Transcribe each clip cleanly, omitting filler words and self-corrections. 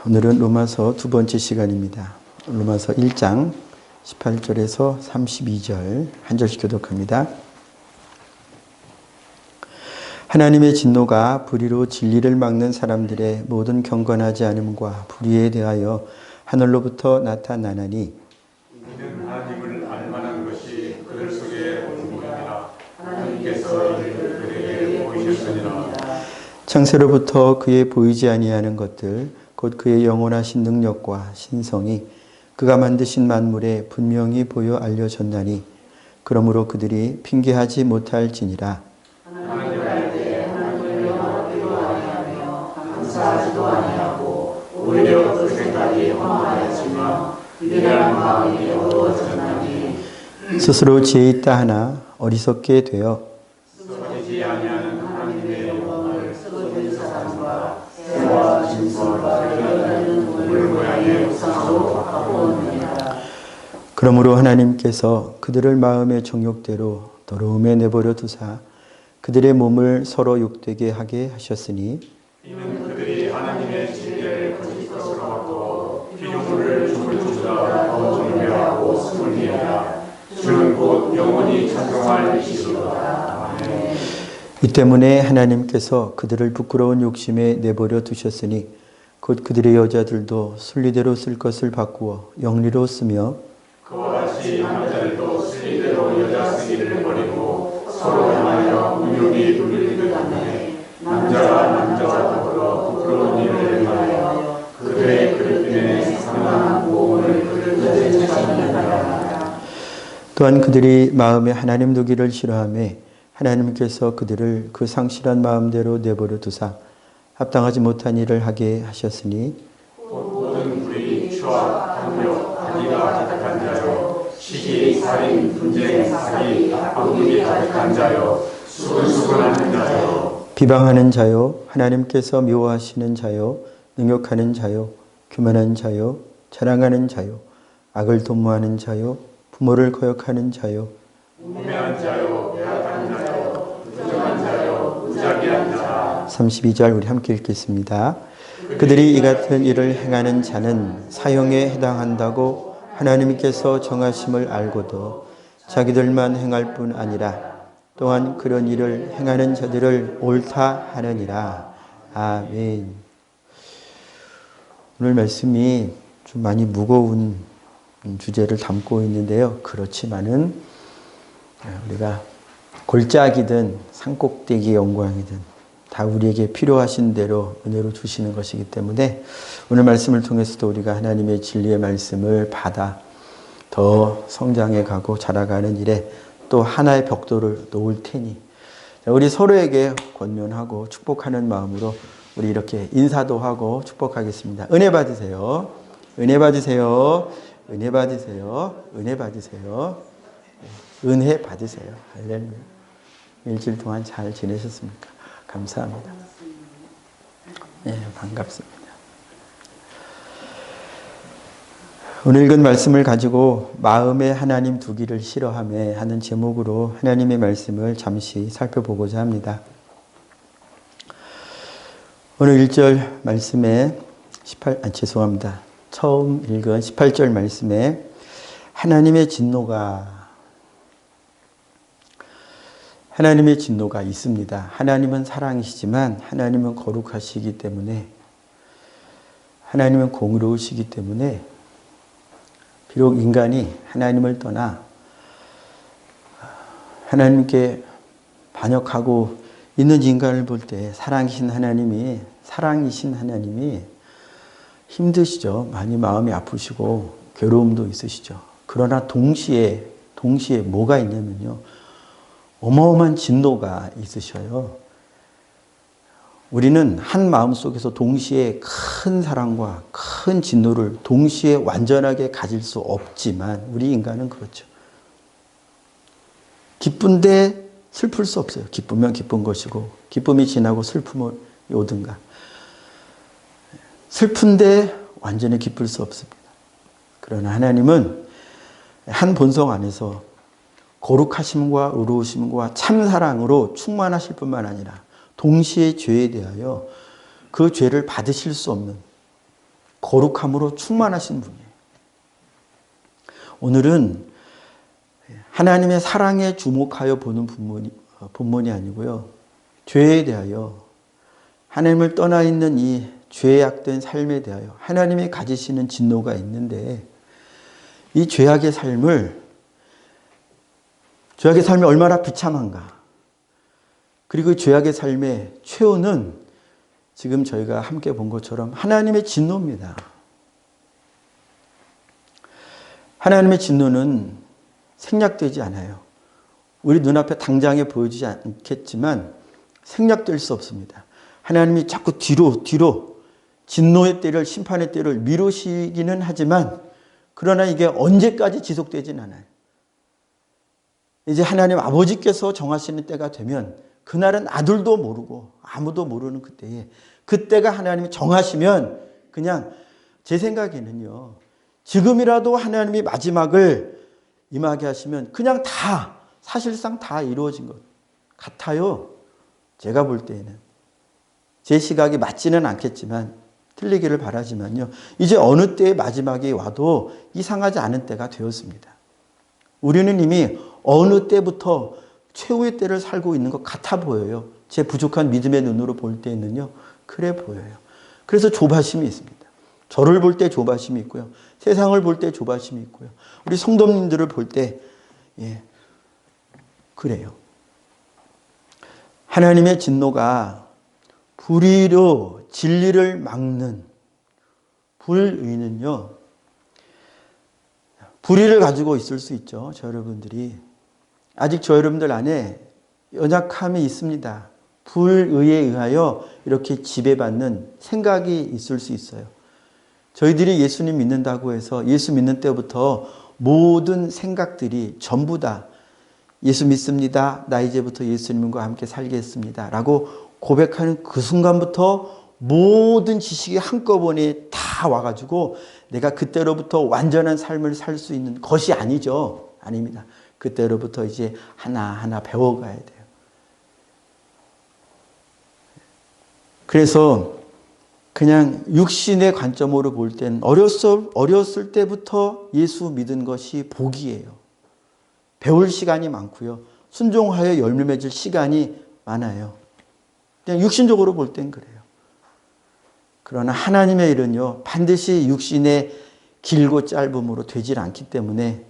오늘은 로마서 두 번째 시간입니다. 로마서 1장 18절에서 32절 한 절씩 교독합니다. 하나님의 진노가 불의로 진리를 막는 사람들의 모든 경건하지 않음과 불의에 대하여 하늘로부터 나타나나니 이는 하나님을 알만한 것이 그들 속에 없느니라. 하나님께서 이를 그들에게 보이셨으니라. 창세로부터 그의 보이지 아니하는 것들 곧 그의 영원하신 능력과 신성이 그가 만드신 만물에 분명히 보여 알려졌나니 그러므로 그들이 핑계하지 못할지니라. 하나님을 알 때 하나님을 영화롭기도 아니하며 감사하지도 아니하고 오히려 그 생각이 허망하였으며 위대한 마음이 어두워졌나니 스스로 지혜 있다 하나 어리석게 되어 쓰러지지 아니하는 하나님의 영광을 쓰러진 사람과 새와 짐승과 별나는 동물 모양의 우상으로 바꾸었느니라. 그러므로 하나님께서 그들을 마음의 정욕대로 더러움에 내버려 두사 그들의 몸을 서로 욕되게 하게 하셨으니 이는 그들이 하나님의 진리를 거짓 것으로 바꾸어 피조물을 죽을 줄보다 더 존귀하고 스물리하라. 주는 곧 영원히 찬송할 이시로다. 아멘. 이 때문에 하나님께서 그들을 부끄러운 욕심에 내버려 두셨으니 곧 그들의 여자들도 순리대로 쓸 것을 바꾸어 영리로 쓰며 그와 같이 남자들도 순리대로 여자 쓰기를 버리고 서로 향하여 운용이 돌릴 듯 하네. 남자가 남자와 더불어 부끄러운 일을 행하여 그들의 그릇됨에 상당한 보험을 그들에게 찾느니라. 또한 그들이 마음에 하나님 두기를 싫어하며 하나님께서 그들을 그 상실한 마음대로 내버려 두사 합당하지 못한 일을 하게 하셨으니 모든 불의, 추악, 탐욕, 악의가 가득한 자요 시기, 살인, 분쟁, 사기, 악독이 가득한 자요 수근수근하는 자요 비방하는 자요 하나님께서 미워하시는 자요 능욕하는 자요 교만한 자요 자랑하는 자요 악을 도모하는 자요 부모를 거역하는 자요 우매한 자요 배악한 자요 부정한 자요 무자비한 자 32절 우리 함께 읽겠습니다. 그들이 이 같은 일을 행하는 자는 사형에 해당한다고 하나님께서 정하심을 알고도 자기들만 행할 뿐 아니라 또한 그런 일을 행하는 자들을 옳다 하느니라. 아멘. 오늘 말씀이 좀 많이 무거운 주제를 담고 있는데요. 그렇지만은 우리가 골짜기든 산꼭대기의 영광이든 다 우리에게 필요하신 대로 은혜로 주시는 것이기 때문에 오늘 말씀을 통해서도 우리가 하나님의 진리의 말씀을 받아 더 성장해 가고 자라가는 일에 또 하나의 벽돌을 놓을 테니 우리 서로에게 권면하고 축복하는 마음으로 우리 이렇게 인사도 하고 축복하겠습니다. 은혜 받으세요. 은혜 받으세요. 은혜 받으세요. 은혜 받으세요. 은혜 받으세요. 할렐루야. 일주일 동안 잘 지내셨습니까? 감사합니다. 네, 반갑습니다. 오늘 읽은 말씀을 가지고 마음에 하나님 두기를 싫어하며 하는 제목으로 하나님의 말씀을 잠시 살펴보고자 합니다. 오늘 1절 말씀에 처음 읽은 18절 말씀에 하나님의 진노가 있습니다. 하나님은 사랑이시지만 하나님은 거룩하시기 때문에 하나님은 공의로우시기 때문에 비록 인간이 하나님을 떠나 하나님께 반역하고 있는 인간을 볼 때 사랑이신 하나님이 힘드시죠. 많이 마음이 아프시고 괴로움도 있으시죠. 그러나 동시에 뭐가 있냐면요. 어마어마한 진노가 있으셔요. 우리는 한 마음 속에서 동시에 큰 사랑과 큰 진노를 동시에 완전하게 가질 수 없지만 우리 인간은 그렇죠. 기쁜데 슬플 수 없어요. 기쁘면 기쁜 것이고 기쁨이 지나고 슬픔이 오든가. 슬픈데 완전히 기쁠 수 없습니다. 그러나 하나님은 한 본성 안에서 거룩하심과 의로우심과 참사랑으로 충만하실 뿐만 아니라 동시에 죄에 대하여 그 죄를 받으실 수 없는 거룩함으로 충만하신 분이에요. 오늘은 하나님의 사랑에 주목하여 보는 본문이 아니고요. 죄에 대하여, 하나님을 떠나 있는 이 죄악된 삶에 대하여 하나님이 가지시는 진노가 있는데, 이 죄악의 삶이 얼마나 비참한가. 그리고 죄악의 삶의 최후는 지금 저희가 함께 본 것처럼 하나님의 진노입니다. 하나님의 진노는 생략되지 않아요. 우리 눈앞에 당장에 보이지 않겠지만 생략될 수 없습니다. 하나님이 자꾸 뒤로 진노의 때를, 심판의 때를 미루시기는 하지만, 그러나 이게 언제까지 지속되진 않아요. 이제 하나님 아버지께서 정하시는 때가 되면, 그날은 아들도 모르고 아무도 모르는 그때에, 그때가 하나님이 정하시면, 그냥 제 생각에는요, 지금이라도 하나님이 마지막을 임하게 하시면 그냥 다, 사실상 다 이루어진 것 같아요. 제가 볼 때에는. 제 시각이 맞지는 않겠지만, 틀리기를 바라지만요, 이제 어느 때의 마지막이 와도 이상하지 않은 때가 되었습니다. 우리는 이미 어느 때부터 최후의 때를 살고 있는 것 같아 보여요. 제 부족한 믿음의 눈으로 볼 때는요, 그래 보여요. 그래서 조바심이 있습니다. 저를 볼 때 조바심이 있고요, 세상을 볼 때 조바심이 있고요, 우리 성도님들을 볼 때 그래요. 하나님의 진노가 불의로 진리를 막는 불의는요, 불의를 가지고 있을 수 있죠. 저 여러분들이 아직 저 여러분들 안에 연약함이 있습니다. 불의에 의하여 이렇게 지배받는 생각이 있을 수 있어요. 저희들이 예수님 믿는다고 해서 예수 믿는 때부터 모든 생각들이 전부 다 예수 믿습니다, 나 이제부터 예수님과 함께 살겠습니다 라고 고백하는 그 순간부터 모든 지식이 한꺼번에 다 와가지고 내가 그때로부터 완전한 삶을 살 수 있는 것이 아니죠. 아닙니다. 그때로부터 이제 하나하나 배워가야 돼요. 그래서 그냥 육신의 관점으로 볼 땐 어렸을 때부터 예수 믿은 것이 복이에요. 배울 시간이 많고요, 순종하여 열매 맺을 시간이 많아요. 그냥 육신적으로 볼 땐 그래요. 그러나 하나님의 일은요, 반드시 육신의 길고 짧음으로 되질 않기 때문에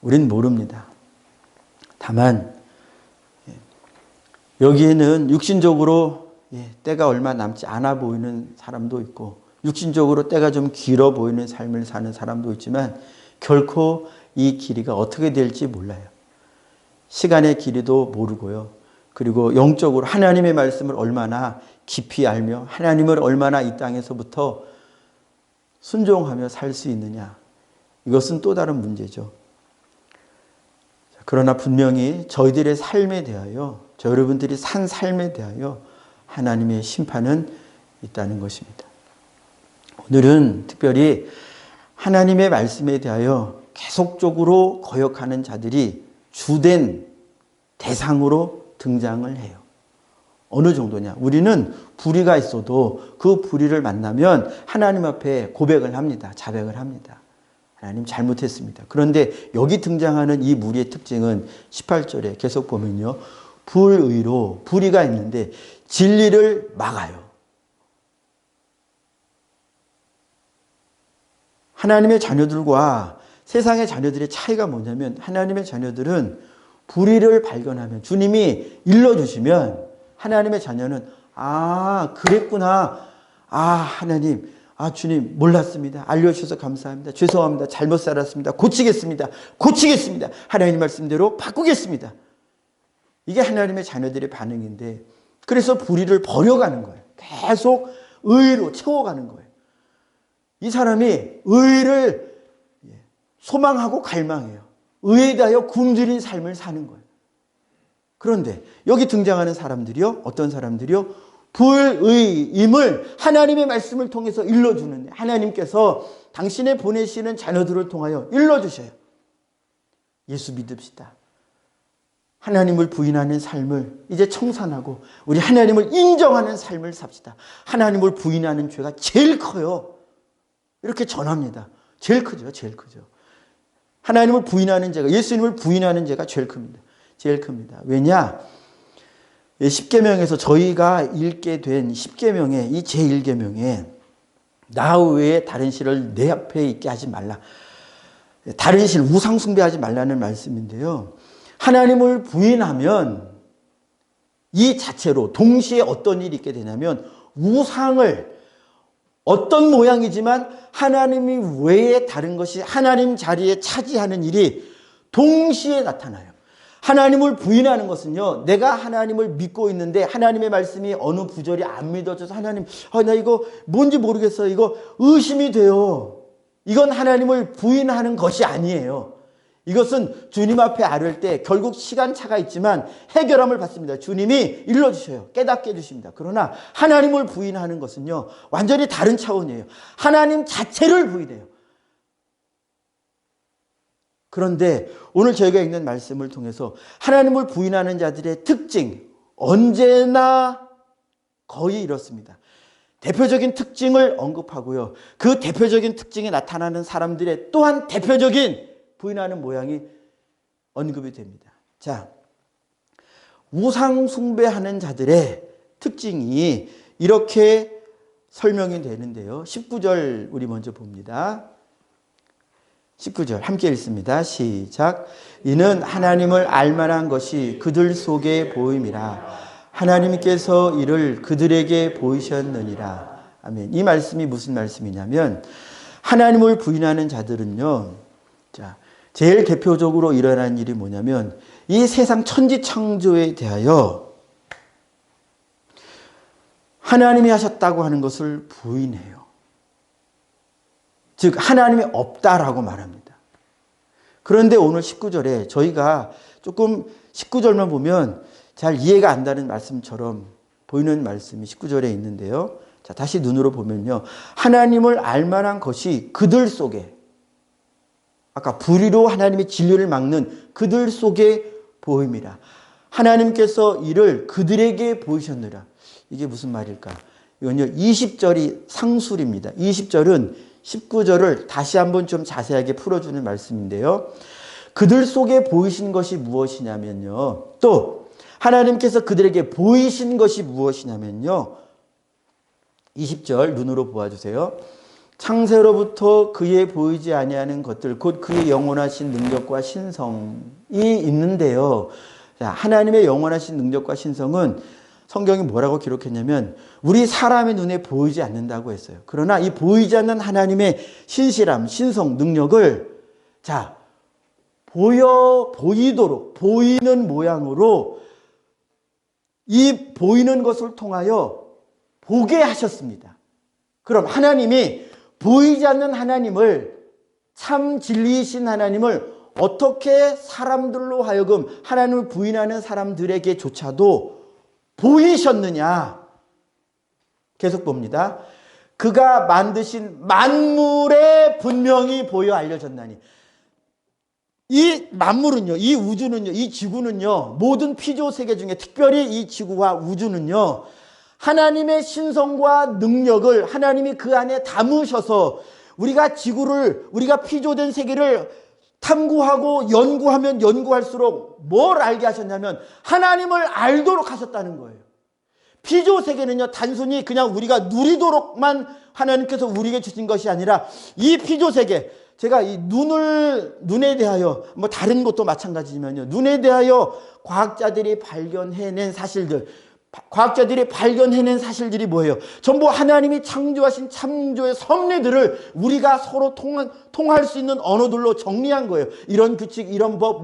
우린 모릅니다. 다만 여기에는 육신적으로 때가 얼마 남지 않아 보이는 사람도 있고, 육신적으로 때가 좀 길어 보이는 삶을 사는 사람도 있지만, 결코 이 길이가 어떻게 될지 몰라요. 시간의 길이도 모르고요. 그리고 영적으로 하나님의 말씀을 얼마나 깊이 알며 하나님을 얼마나 이 땅에서부터 순종하며 살 수 있느냐, 이것은 또 다른 문제죠. 그러나 분명히 저희들의 삶에 대하여, 저 여러분들이 산 삶에 대하여 하나님의 심판은 있다는 것입니다. 오늘은 특별히 하나님의 말씀에 대하여 계속적으로 거역하는 자들이 주된 대상으로 등장을 해요. 어느 정도냐? 우리는 불의가 있어도 그 불의를 만나면 하나님 앞에 고백을 합니다. 자백을 합니다. 하나님 잘못했습니다. 그런데 여기 등장하는 이 무리의 특징은 18절에 계속 보면요, 불의로, 불의가 있는데 진리를 막아요. 하나님의 자녀들과 세상의 자녀들의 차이가 뭐냐면, 하나님의 자녀들은 불의를 발견하면, 주님이 일러주시면, 하나님의 자녀는 그랬구나, 하나님, 주님 몰랐습니다, 알려주셔서 감사합니다, 죄송합니다, 잘못 살았습니다, 고치겠습니다, 하나님 말씀대로 바꾸겠습니다. 이게 하나님의 자녀들의 반응인데, 그래서 불의를 버려가는 거예요. 계속 의로 채워가는 거예요. 이 사람이 의를 소망하고 갈망해요. 의에 대하여 굶주린 삶을 사는 거예요. 그런데 여기 등장하는 사람들이요, 어떤 사람들이요? 불의임을 하나님의 말씀을 통해서 일러주는데, 하나님께서 당신의 보내시는 자녀들을 통하여 일러주셔요. 예수 믿읍시다. 하나님을 부인하는 삶을 이제 청산하고 우리 하나님을 인정하는 삶을 삽시다. 하나님을 부인하는 죄가 제일 커요. 이렇게 전합니다. 제일 크죠. 제일 크죠. 하나님을 부인하는 죄가, 예수님을 부인하는 죄가 제일 큽니다. 제일 큽니다. 왜냐? 10계명에서 저희가 읽게 된 10계명의 이 제1계명에 나 외에 다른 신을 내 앞에 있게 하지 말라. 다른 신, 우상 숭배하지 말라는 말씀인데요. 하나님을 부인하면 이 자체로 동시에 어떤 일이 있게 되냐면 우상을 어떤 모양이지만 하나님이 외에 다른 것이 하나님 자리에 차지하는 일이 동시에 나타나요. 하나님을 부인하는 것은요, 내가 하나님을 믿고 있는데 하나님의 말씀이 어느 구절이 안 믿어져서 하나님, 나 이거 뭔지 모르겠어요. 이거 의심이 돼요. 이건 하나님을 부인하는 것이 아니에요. 이것은 주님 앞에 아를 때 결국 시간차가 있지만 해결함을 받습니다. 주님이 일러주셔요. 깨닫게 해주십니다. 그러나 하나님을 부인하는 것은요, 완전히 다른 차원이에요. 하나님 자체를 부인해요. 그런데 오늘 저희가 읽는 말씀을 통해서 하나님을 부인하는 자들의 특징, 언제나 거의 이렇습니다. 대표적인 특징을 언급하고요. 그 대표적인 특징이 나타나는 사람들의 또한 대표적인 부인하는 모양이 언급이 됩니다. 자, 우상 숭배하는 자들의 특징이 이렇게 설명이 되는데요. 19절 우리 먼저 봅니다. 19절 함께 읽습니다. 시작. 이는 하나님을 알만한 것이 그들 속에 보임이라. 하나님께서 이를 그들에게 보이셨느니라. 아멘. 이 말씀이 무슨 말씀이냐면 하나님을 부인하는 자들은요. 자, 제일 대표적으로 일어난 일이 뭐냐면 이 세상 천지창조에 대하여 하나님이 하셨다고 하는 것을 부인해요. 즉 하나님이 없다라고 말합니다. 그런데 오늘 19절에 저희가 조금 19절만 보면 잘 이해가 안 가는 말씀처럼 보이는 말씀이 19절에 있는데요. 자, 다시 눈으로 보면요. 하나님을 알만한 것이 그들 속에, 아까 불의로 하나님의 진리를 막는 그들 속에 보임이라. 하나님께서 이를 그들에게 보이셨느라. 이게 무슨 말일까? 이건요, 20절이 상술입니다. 20절은 19절을 다시 한번 좀 자세하게 풀어주는 말씀인데요. 그들 속에 보이신 것이 무엇이냐면요. 또 하나님께서 그들에게 보이신 것이 무엇이냐면요. 20절 눈으로 보아주세요. 창세로부터 그의 보이지 아니하는 것들 곧 그의 영원하신 능력과 신성이 있는데요. 하나님의 영원하신 능력과 신성은 성경이 뭐라고 기록했냐면 우리 사람의 눈에 보이지 않는다고 했어요. 그러나 이 보이지 않는 하나님의 신실함, 신성, 능력을 자 보이도록 보이는 모양으로 이 보이는 것을 통하여 보게 하셨습니다. 그럼 하나님이 보이지 않는 하나님을 참 진리이신 하나님을 어떻게 사람들로 하여금 하나님을 부인하는 사람들에게조차도 보이셨느냐? 계속 봅니다. 그가 만드신 만물에 분명히 보여 알려졌나니. 이 만물은요, 이 우주는요, 이 지구는요, 모든 피조 세계 중에 특별히 이 지구와 우주는요, 하나님의 신성과 능력을 하나님이 그 안에 담으셔서 우리가 지구를, 우리가 피조된 세계를 탐구하고 연구하면 연구할수록 뭘 알게 하셨냐면 하나님을 알도록 하셨다는 거예요. 피조 세계는요, 단순히 그냥 우리가 누리도록만 하나님께서 우리에게 주신 것이 아니라 이 피조 세계, 제가 이 눈에 대하여 뭐 다른 것도 마찬가지지만요, 눈에 대하여 과학자들이 발견해낸 사실들이 뭐예요? 전부 하나님이 창조하신 창조의 섭리들을 우리가 서로 통할 수 있는 언어들로 정리한 거예요. 이런 규칙, 이런 법,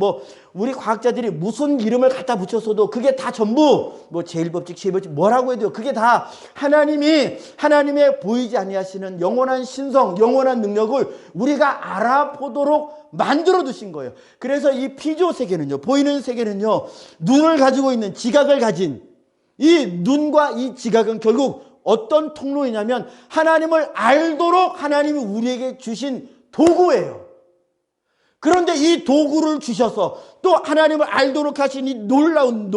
우리 과학자들이 무슨 이름을 갖다 붙였어도 그게 다 전부 제1법칙, 제2법칙 뭐라고 해도 그게 다 하나님의 보이지 아니하시는 영원한 신성, 영원한 능력을 우리가 알아보도록 만들어 두신 거예요. 그래서 이 피조 세계는요, 보이는 세계는요, 눈을 가지고 있는 지각을 가진 이 눈과 이 지각은 결국 어떤 통로이냐면 하나님을 알도록 하나님이 우리에게 주신 도구예요. 그런데 이 도구를 주셔서 또 하나님을 알도록 하신 이 놀라운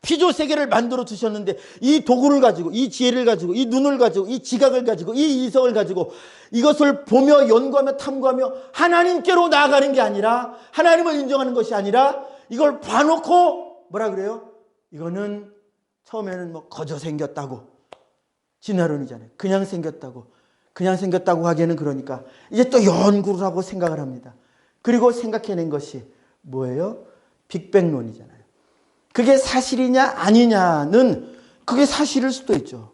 피조 세계를 만들어 두셨는데 이 도구를 가지고, 이 지혜를 가지고, 이 눈을 가지고, 이 지각을 가지고, 이 이성을 가지고 이것을 보며 연구하며 탐구하며 하나님께로 나아가는 게 아니라, 하나님을 인정하는 것이 아니라 이걸 봐놓고 뭐라 그래요? 이거는 처음에는 뭐 거저 생겼다고, 진화론이잖아요. 그냥 생겼다고 하기에는 그러니까 이제 또 연구를 하고 생각을 합니다. 그리고 생각해낸 것이 뭐예요? 빅뱅론이잖아요. 그게 사실이냐 아니냐는 그게 사실일 수도 있죠.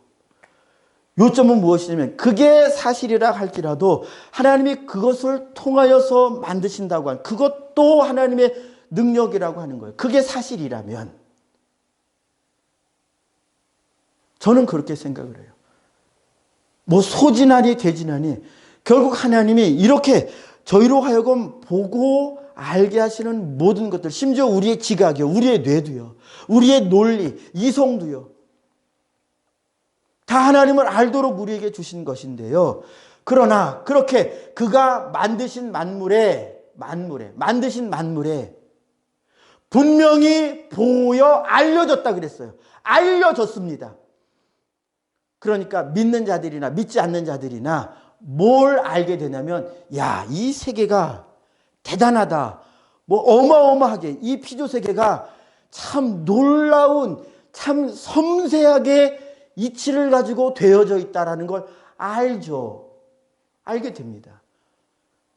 요점은 무엇이냐면 그게 사실이라 할지라도 하나님이 그것을 통하여서 만드신다고 하는, 그것도 하나님의 능력이라고 하는 거예요. 그게 사실이라면 저는 그렇게 생각을 해요. 뭐 소진하니 되지나니 결국 하나님이 이렇게 저희로 하여금 보고 알게 하시는 모든 것들, 심지어 우리의 지각이요, 우리의 뇌도요, 우리의 논리, 이성도요, 다 하나님을 알도록 우리에게 주신 것인데요. 그러나 그렇게 그가 만드신 만물에 분명히 보여 알려졌다 그랬어요. 알려졌습니다. 그러니까 믿는 자들이나 믿지 않는 자들이나 뭘 알게 되냐면, 야, 이 세계가 대단하다, 뭐 어마어마하게 이 피조 세계가 참 놀라운, 참 섬세하게 이치를 가지고 되어져 있다라는 걸 알죠. 알게 됩니다.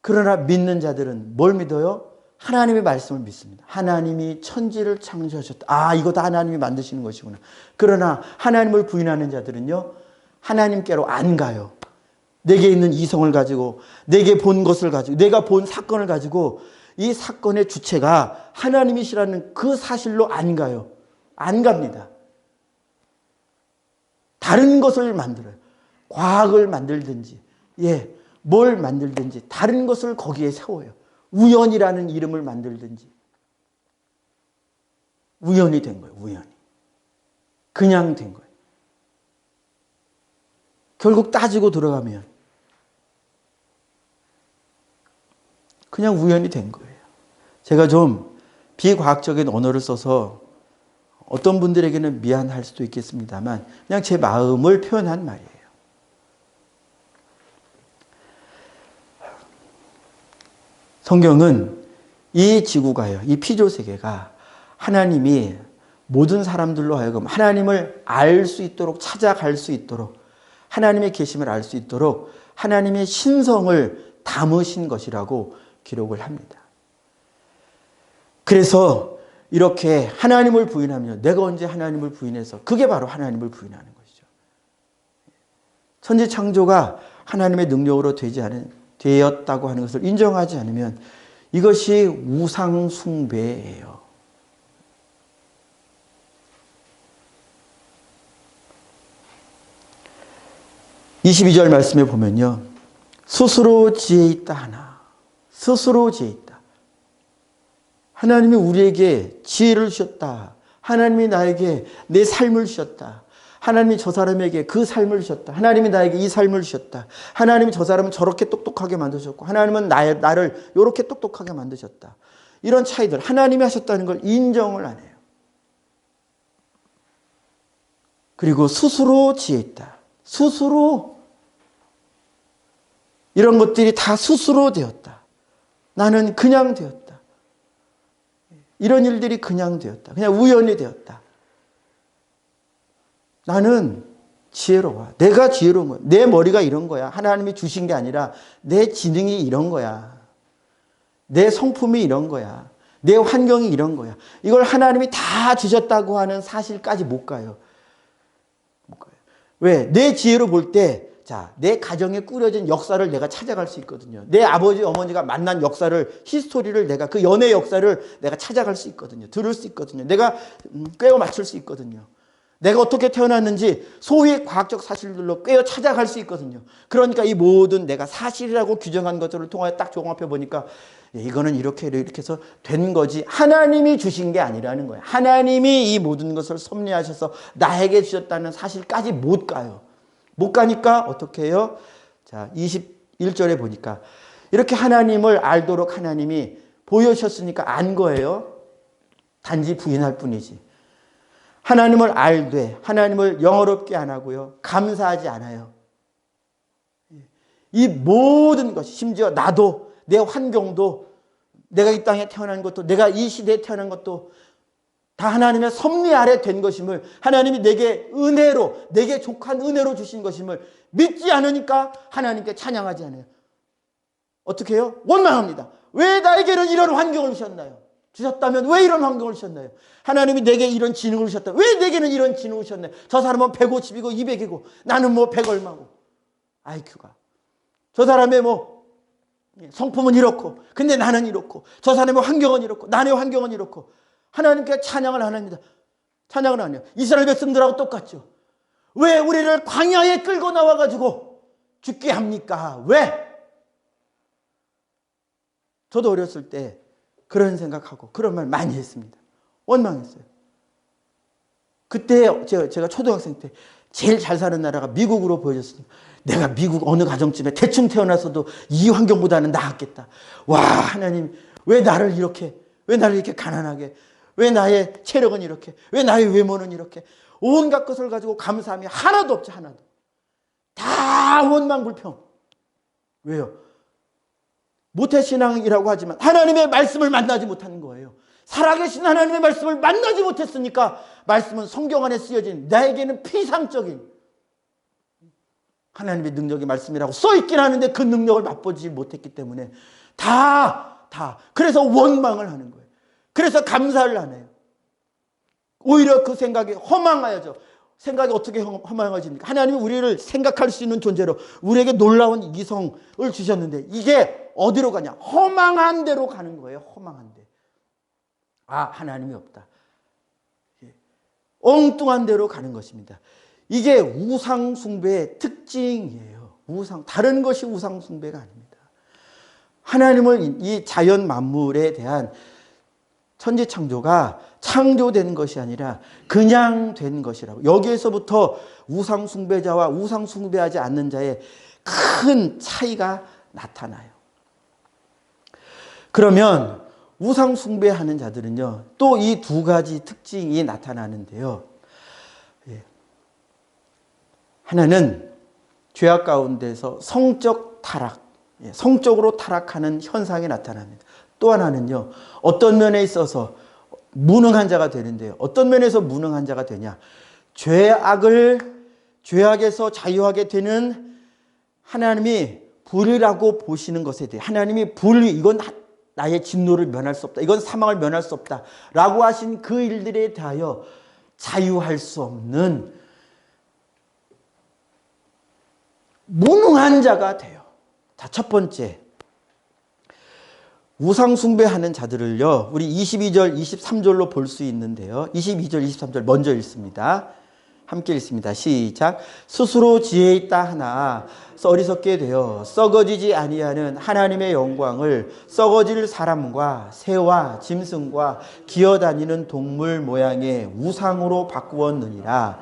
그러나 믿는 자들은 뭘 믿어요? 하나님의 말씀을 믿습니다. 하나님이 천지를 창조하셨다. 아, 이거 다 하나님이 만드시는 것이구나. 그러나 하나님을 부인하는 자들은요, 하나님께로 안 가요. 내게 있는 이성을 가지고, 내게 본 것을 가지고, 내가 본 사건을 가지고 이 사건의 주체가 하나님이시라는 그 사실로 안 가요. 안 갑니다. 다른 것을 만들어요. 과학을 만들든지, 뭘 만들든지 다른 것을 거기에 세워요. 우연이라는 이름을 만들든지. 우연이 된 거예요. 우연이. 그냥 된 거예요. 결국 따지고 들어가면 그냥 우연이 된 거예요. 제가 좀 비과학적인 언어를 써서 어떤 분들에게는 미안할 수도 있겠습니다만 그냥 제 마음을 표현한 말이에요. 성경은 이 지구가요, 이 피조 세계가 하나님이 모든 사람들로 하여금 하나님을 알 수 있도록, 찾아갈 수 있도록, 하나님의 계심을 알 수 있도록 하나님의 신성을 담으신 것이라고 기록을 합니다. 그래서 이렇게 하나님을 부인하며, 내가 언제 하나님을 부인해서, 그게 바로 하나님을 부인하는 것이죠. 천지 창조가 하나님의 능력으로 되었다고 하는 것을 인정하지 않으면 이것이 우상 숭배예요. (22절) 말씀에 보면요, 스스로 지혜 있다 하나, 스스로 지혜 있다. 하나님이 우리에게 지혜를 주셨다. 하나님이 나에게 내 삶을 주셨다. 하나님이 저 사람에게 그 삶을 주셨다. 하나님이 나에게 이 삶을 주셨다. 하나님이 저 사람은 저렇게 똑똑하게 만드셨고, 하나님은 나를 이렇게 똑똑하게 만드셨다. 이런 차이들, 하나님이 하셨다는 걸 인정을 안 해요. 그리고 스스로 지혜 있다. 스스로, 이런 것들이 다 스스로 되었다. 나는 그냥 되었다. 이런 일들이 그냥 되었다. 그냥 우연히 되었다. 나는 지혜로워. 내가 지혜로운 거야. 내 머리가 이런 거야. 하나님이 주신 게 아니라 내 지능이 이런 거야. 내 성품이 이런 거야. 내 환경이 이런 거야. 이걸 하나님이 다 주셨다고 하는 사실까지 못 가요. 못 가요. 왜? 내 지혜로 볼 때, 자, 내 가정에 꾸려진 역사를 내가 찾아갈 수 있거든요. 내 아버지, 어머니가 만난 역사를, 히스토리를 내가, 그 연애 역사를 내가 찾아갈 수 있거든요. 들을 수 있거든요. 내가 꿰어 맞출 수 있거든요. 내가 어떻게 태어났는지 소위 과학적 사실들로 꿰어 찾아갈 수 있거든요. 그러니까 이 모든 내가 사실이라고 규정한 것들을 통하여 딱 종합해 보니까 이거는 이렇게 해서 된 거지, 하나님이 주신 게 아니라는 거예요. 하나님이 이 모든 것을 섭리하셔서 나에게 주셨다는 사실까지 못 가요. 못 가니까 어떻게 해요? 자, 21절에 보니까 이렇게 하나님을 알도록 하나님이 보여주셨으니까 안 거예요. 단지 부인할 뿐이지. 하나님을 알되 하나님을 영어롭게 안 하고요. 감사하지 않아요. 이 모든 것이 심지어 나도 내 환경도 내가 이 땅에 태어난 것도 내가 이 시대에 태어난 것도 다 하나님의 섭리 아래 된 것임을 하나님이 내게 은혜로 내게 족한 은혜로 주신 것임을 믿지 않으니까 하나님께 찬양하지 않아요. 어떻게 해요? 원망합니다. 왜 나에게는 이런 환경을 주셨나요? 주셨다면 왜 이런 환경을 주셨나요? 하나님이 내게 이런 지능을 주셨다면 왜 내게는 이런 지능을 주셨나요? 저 사람은 150이고 200이고 나는 뭐 100 얼마고 IQ가 저 사람의 뭐 성품은 이렇고 근데 나는 이렇고 저 사람의 환경은 이렇고 나의 환경은 이렇고 하나님께 찬양을 안 합니다. 찬양을 안 해요. 이스라엘 백성들하고 똑같죠. 왜 우리를 광야에 끌고 나와가지고 죽게 합니까? 왜? 저도 어렸을 때 그런 생각하고 그런 말 많이 했습니다. 원망했어요. 그때 제가 초등학생 때 제일 잘 사는 나라가 미국으로 보여졌습니다. 내가 미국 어느 가정집에 대충 태어나서도 이 환경보다는 나았겠다. 와, 하나님 왜 나를 이렇게 가난하게 왜 나의 체력은 이렇게 왜 나의 외모는 이렇게 온갖 것을 가지고 감사함이 하나도 없지. 하나도. 다 원망 불평. 왜요? 모태신앙이라고 하지만 하나님의 말씀을 만나지 못하는 거예요. 살아계신 하나님의 말씀을 만나지 못했으니까 말씀은 성경 안에 쓰여진 나에게는 피상적인 하나님의 능력의 말씀이라고 써있긴 하는데 그 능력을 맛보지 못했기 때문에 그래서 원망을 하는 거예요. 그래서 감사를 안 해요. 오히려 그 생각이 허망하여져. 생각이 어떻게 허망해집니까? 하나님이 우리를 생각할 수 있는 존재로 우리에게 놀라운 이성을 주셨는데 이게 어디로 가냐? 허망한 데로 가는 거예요. 허망한 데. 하나님이 없다. 엉뚱한 데로 가는 것입니다. 이게 우상 숭배의 특징이에요. 다른 것이 우상 숭배가 아닙니다. 하나님을 이 자연 만물에 대한 천지 창조가 창조된 것이 아니라 그냥 된 것이라고. 여기에서부터 우상 숭배자와 우상 숭배하지 않는 자의 큰 차이가 나타나요. 그러면 우상 숭배하는 자들은요, 또 이 두 가지 특징이 나타나는데요. 하나는 죄악 가운데서 성적 타락, 성적으로 타락하는 현상이 나타납니다. 또 하나는요, 어떤 면에 있어서 무능한 자가 되는데요. 어떤 면에서 무능한 자가 되냐? 죄악에서 자유하게 되는 하나님이 불이라고 보시는 것에 대해 하나님이 이건 나의 진노를 면할 수 없다. 이건 사망을 면할 수 없다. 라고 하신 그 일들에 대하여 자유할 수 없는 무능한 자가 돼요. 자, 첫 번째. 우상 숭배하는 자들을요, 우리 22절, 23절로 볼 수 있는데요. 22절, 23절 먼저 읽습니다. 함께 읽습니다. 시작. 스스로 지혜 있다 하나 어리석게 되어 썩어지지 아니하는 하나님의 영광을 썩어질 사람과 새와 짐승과 기어다니는 동물 모양의 우상으로 바꾸었느니라.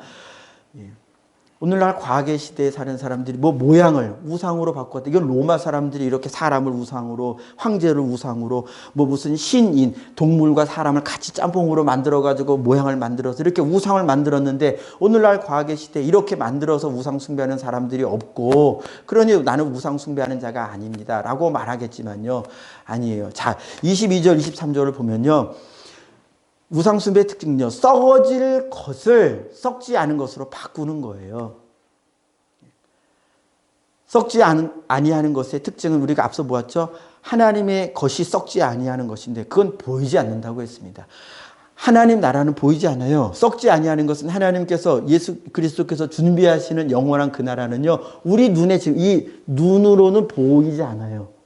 오늘날 과학의 시대에 사는 사람들이 모양을 우상으로 바꿨다. 이건 로마 사람들이 이렇게 사람을 우상으로, 황제를 우상으로, 무슨 신인, 동물과 사람을 같이 짬뽕으로 만들어가지고 모양을 만들어서 이렇게 우상을 만들었는데 오늘날 과학의 시대에 이렇게 만들어서 우상 숭배하는 사람들이 없고, 그러니 나는 우상 숭배하는 자가 아닙니다. 라고 말하겠지만요. 아니에요. 자, 22절, 23절을 보면요. 우상 숭배의 특징은요, 썩어질 것을 썩지 않은 것으로 바꾸는 거예요. 썩지 아니하는 것의 특징은 우리가 앞서 보았죠. 하나님의 것이 썩지 아니하는 것인데 그건 보이지 않는다고 했습니다. 하나님 나라는 보이지 않아요. 썩지 아니하는 것은 하나님께서 예수 그리스도께서 준비하시는 영원한 그 나라는요, 우리 눈에 지금 이 눈으로는 보이지 않아요.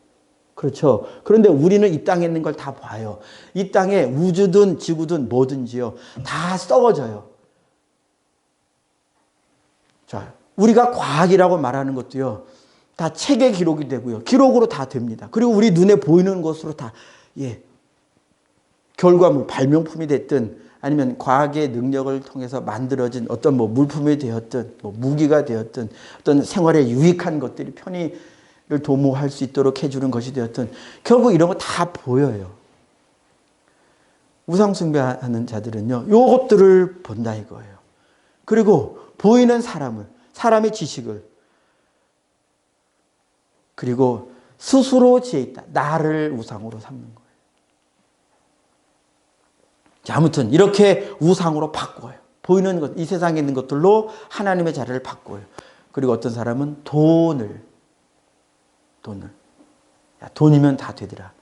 그렇죠. 그런데 우리는 이 땅에 있는 걸 다 봐요. 이 땅에 우주든 지구든 뭐든지요, 다 썩어져요. 자, 우리가 과학이라고 말하는 것도요, 다 책에 기록이 되고요, 기록으로 다 됩니다. 그리고 우리 눈에 보이는 것으로 다, 결과물, 발명품이 됐든 아니면 과학의 능력을 통해서 만들어진 어떤 물품이 되었든 무기가 되었든 어떤 생활에 유익한 것들이 편의를 도모할 수 있도록 해주는 것이 되었든 결국 이런 거 다 보여요. 우상 숭배하는 자들은요, 요것들을 본다 이거예요. 그리고 보이는 사람의 지식을, 그리고 스스로 지혜 있다. 나를 우상으로 삼는 거예요. 자, 아무튼 이렇게 우상으로 바꿔요. 보이는 것, 이 세상에 있는 것들로 하나님의 자리를 바꿔요. 그리고 어떤 사람은 돈을. 야, 돈이면 다 되더라.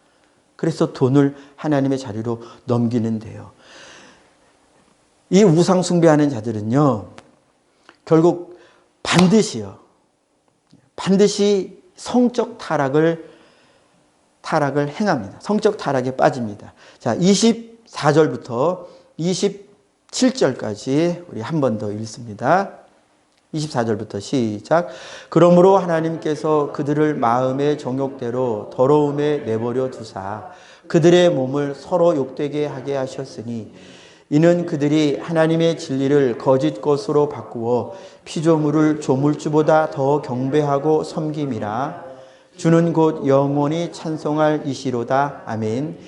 그래서 돈을 하나님의 자리로 넘기는데요. 이 우상 숭배하는 자들은요, 결국 반드시 성적 타락을 행합니다. 성적 타락에 빠집니다. 자, 24절부터 27절까지 우리 한 번 더 읽습니다. 24절부터 시작. 그러므로 하나님께서 그들을 마음의 정욕대로 더러움에 내버려 두사 그들의 몸을 서로 욕되게 하게 하셨으니 이는 그들이 하나님의 진리를 거짓 것으로 바꾸어 피조물을 조물주보다 더 경배하고 섬김이라. 주는 곧 영원히 찬송할 이시로다. 아멘.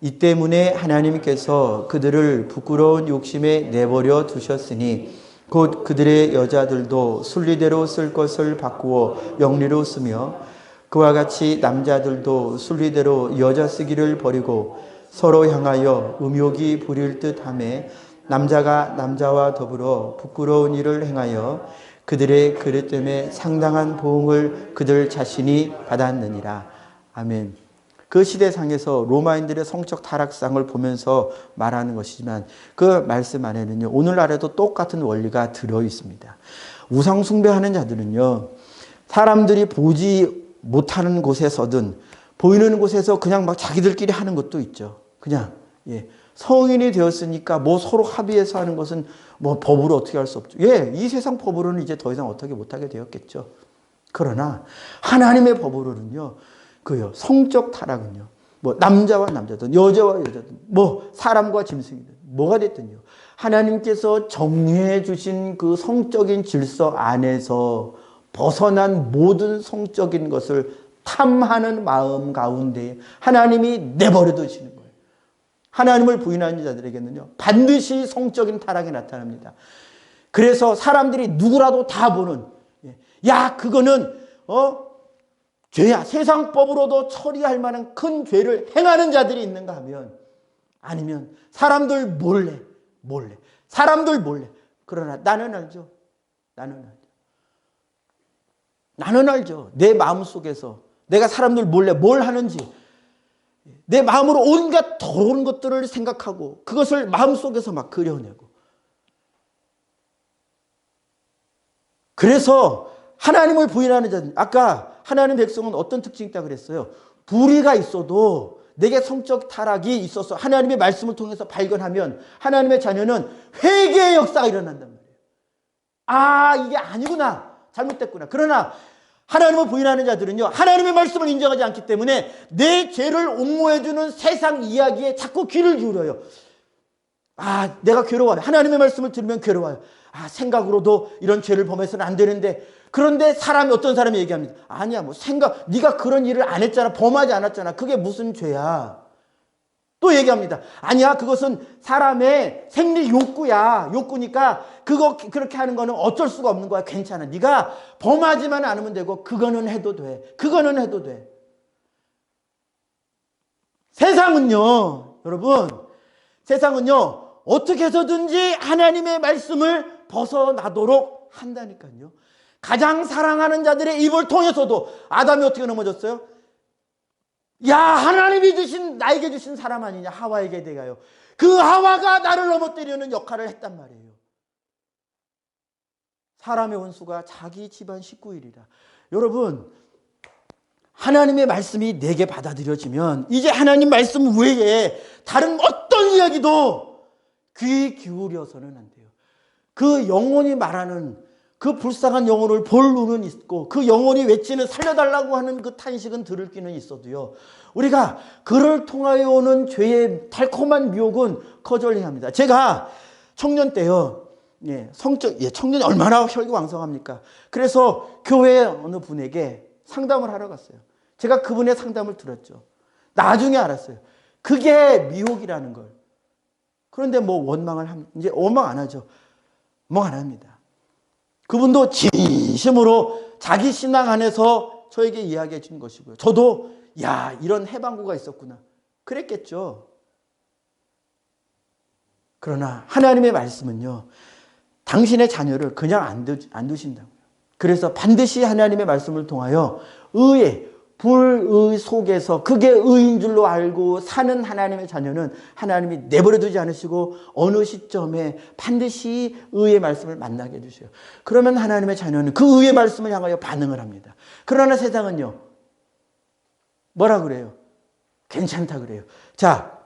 이 때문에 하나님께서 그들을 부끄러운 욕심에 내버려 두셨으니 곧 그들의 여자들도 순리대로 쓸 것을 바꾸어 영리로 쓰며 그와 같이 남자들도 순리대로 여자 쓰기를 버리고 서로 향하여 음욕이 부릴 듯하며 남자가 남자와 더불어 부끄러운 일을 행하여 그들의 그릇 때문에 상당한 보응을 그들 자신이 받았느니라. 아멘. 그 시대상에서 로마인들의 성적 타락상을 보면서 말하는 것이지만 그 말씀 안에는요, 오늘날에도 똑같은 원리가 들어 있습니다. 우상 숭배하는 자들은요, 사람들이 보지 못하는 곳에서든 보이는 곳에서 그냥 막 자기들끼리 하는 것도 있죠. 그냥 성인이 되었으니까 뭐 서로 합의해서 하는 것은 뭐 법으로 어떻게 할 수 없죠. 이 세상 법으로는 이제 더 이상 어떻게 못하게 되었겠죠. 그러나 하나님의 법으로는요, 성적 타락은요, 뭐 남자와 남자든 여자와 여자든 뭐 사람과 짐승이든 뭐가 됐든요, 하나님께서 정해 주신 그 성적인 질서 안에서 벗어난 모든 성적인 것을 탐하는 마음 가운데 하나님이 내버려 두시는 거예요. 하나님을 부인하는 자들에게는요, 반드시 성적인 타락이 나타납니다. 그래서 사람들이 누구라도 다 보는, 야, 그거는 죄야. 세상법으로도 처리할 만한 큰 죄를 행하는 자들이 있는가 하면, 아니면 사람들 몰래. 사람들 몰래. 그러나 나는 알죠. 나는 알죠. 내 마음속에서 내가 사람들 몰래 뭘 하는지, 내 마음으로 온갖 더러운 것들을 생각하고 그것을 마음속에서 막 그려내고. 그래서 하나님을 부인하는 자들, 아까 하나님 백성은 어떤 특징이 있다고 그랬어요? 불의가 있어도 내게 성적 타락이 있어서 하나님의 말씀을 통해서 발견하면 하나님의 자녀는 회개의 역사가 일어난단 말이에요. 아, 이게 아니구나. 잘못됐구나. 그러나 하나님을 부인하는 자들은요, 하나님의 말씀을 인정하지 않기 때문에 내 죄를 옹호해주는 세상 이야기에 자꾸 귀를 기울여요. 아, 내가 괴로워요. 하나님의 말씀을 들으면 괴로워요. 아, 생각으로도 이런 죄를 범해서는 안 되는데. 그런데 어떤 사람이 얘기합니다. 아니야, 네가 그런 일을 안 했잖아. 범하지 않았잖아. 그게 무슨 죄야. 또 얘기합니다. 아니야, 그것은 사람의 생리 욕구니까 그렇게 하는 거는 어쩔 수가 없는 거야. 괜찮아. 네가 범하지만 않으면 되고 그거는 해도 돼. 여러분, 세상은요, 어떻게 해서든지 하나님의 말씀을 벗어나도록 한다니까요. 가장 사랑하는 자들의 입을 통해서도 아담이 어떻게 넘어졌어요? 야, 하나님이 나에게 주신 사람 아니냐, 하와에게 대하여. 그 하와가 나를 넘어뜨리는 역할을 했단 말이에요. 사람의 원수가 자기 집안 식구이리라. 여러분, 하나님의 말씀이 내게 받아들여지면 이제 하나님 말씀 외에 다른 어떤 이야기도 귀 기울여서는 안 돼요. 그 영혼이 말하는 그 불쌍한 영혼을 볼 눈은 있고 그 영혼이 외치는 살려달라고 하는 그 탄식은 들을 귀는 있어도요, 우리가 그를 통하여 오는 죄의 달콤한 미혹은 거절해야 합니다. 제가 청년 때요, 청년이 얼마나 혈기왕성합니까? 그래서 교회 어느 분에게 상담을 하러 갔어요. 제가 그분의 상담을 들었죠. 나중에 알았어요. 그게 미혹이라는 걸. 그런데 뭐 원망을 이제 원망 안 하죠. 원망 안 합니다. 그분도 진심으로 자기 신앙 안에서 저에게 이야기해 준 것이고요. 저도 야, 이런 해방구가 있었구나 그랬겠죠. 그러나 하나님의 말씀은요, 당신의 자녀를 그냥 안 두신다고요. 그래서 반드시 하나님의 말씀을 통하여 의의, 불의 속에서 그게 의인 줄로 알고 사는 하나님의 자녀는 하나님이 내버려 두지 않으시고 어느 시점에 반드시 의의 말씀을 만나게 해주세요. 그러면 하나님의 자녀는 그 의의 말씀을 향하여 반응을 합니다. 그러나 세상은요, 뭐라 그래요? 괜찮다 그래요. 자,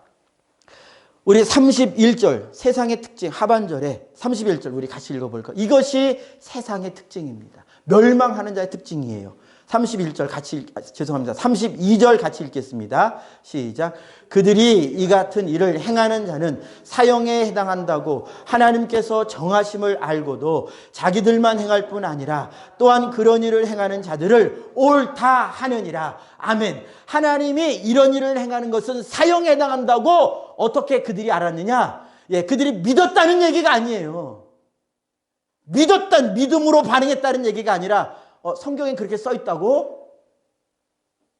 우리 31절 세상의 특징 하반절에 31절 우리 같이 읽어볼까요? 이것이 세상의 특징입니다. 멸망하는 자의 특징이에요. 31절 같이 죄송합니다. 32절 같이 읽겠습니다. 시작. 그들이 이 같은 일을 행하는 자는 사형에 해당한다고 하나님께서 정하심을 알고도 자기들만 행할 뿐 아니라 또한 그런 일을 행하는 자들을 옳다 하느니라. 아멘. 하나님이 이런 일을 행하는 것은 사형에 해당한다고 어떻게 그들이 알았느냐? 예, 그들이 믿었다는 얘기가 아니에요. 믿음으로 반응했다는 얘기가 아니라 성경에 그렇게 써 있다고?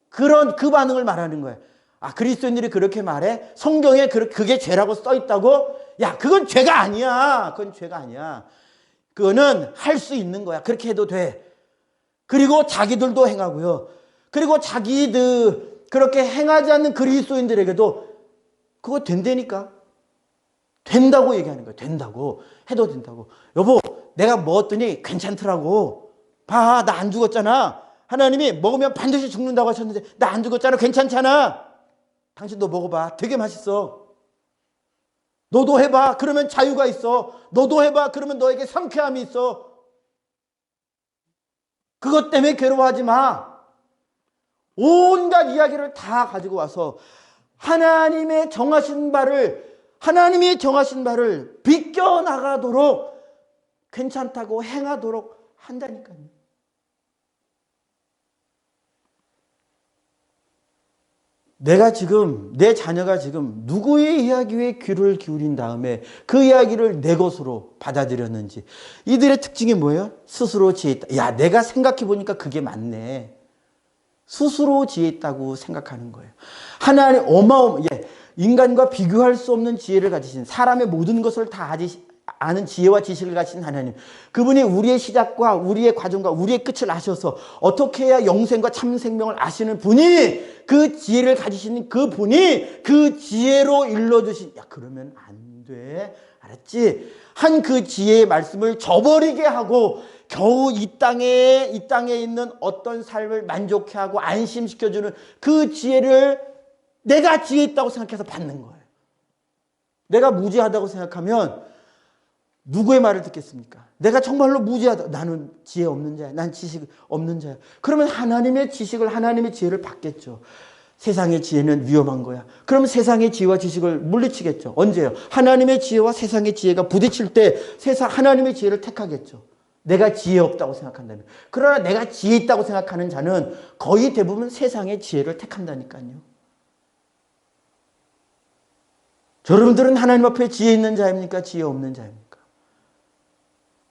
그 반응을 말하는 거예요. 아, 그리스도인들이 그렇게 말해? 성경에 그게 죄라고 써 있다고? 야, 그건 죄가 아니야. 그건 죄가 아니야. 그거는 할 수 있는 거야. 그렇게 해도 돼. 그리고 자기들도 행하고요. 그리고 자기들 그렇게 행하지 않는 그리스도인들에게도 그거 된다니까. 된다고 얘기하는 거예요. 된다고. 해도 된다고. 여보, 내가 먹었더니 괜찮더라고. 봐, 나 안 죽었잖아. 하나님이 먹으면 반드시 죽는다고 하셨는데 나 안 죽었잖아. 괜찮잖아. 당신도 먹어봐. 되게 맛있어. 너도 해봐. 그러면 자유가 있어. 너도 해봐. 그러면 너에게 상쾌함이 있어. 그것 때문에 괴로워하지 마. 온갖 이야기를 다 가지고 와서 하나님이 정하신 바를 비껴나가도록 괜찮다고 행하도록 한다니까요. 내 자녀가 지금 누구의 이야기에 귀를 기울인 다음에 그 이야기를 내 것으로 받아들였는지. 이들의 특징이 뭐예요? 스스로 지혜 있다. 야, 내가 생각해 보니까 그게 맞네. 스스로 지혜 있다고 생각하는 거예요. 하나님 인간과 비교할 수 없는 지혜를 가지신, 사람의 모든 것을 다 아는 지혜와 지식을 가진 하나님, 그분이 우리의 시작과 우리의 과정과 우리의 끝을 아셔서 어떻게 해야 영생과 참 생명을 아시는 분이, 그 지혜를 가지신 그 분이 그 지혜로 일러주신, 야, 그러면 안 돼. 알았지? 한 그 지혜의 말씀을 저버리게 하고 겨우 이 땅에 있는 어떤 삶을 만족해 하고 안심시켜주는 그 지혜를 내가 지혜 있다고 생각해서 받는 거예요. 내가 무지하다고 생각하면 누구의 말을 듣겠습니까? 내가 정말로 무지하다. 나는 지혜 없는 자야. 난 지식 없는 자야. 그러면 하나님의 지식을, 하나님의 지혜를 받겠죠. 세상의 지혜는 위험한 거야. 그럼 세상의 지혜와 지식을 물리치겠죠. 언제요? 하나님의 지혜와 세상의 지혜가 부딪힐 때 하나님의 지혜를 택하겠죠. 내가 지혜 없다고 생각한다면. 그러나 내가 지혜 있다고 생각하는 자는 거의 대부분 세상의 지혜를 택한다니까요. 여러분들은 하나님 앞에 지혜 있는 자입니까? 지혜 없는 자입니까?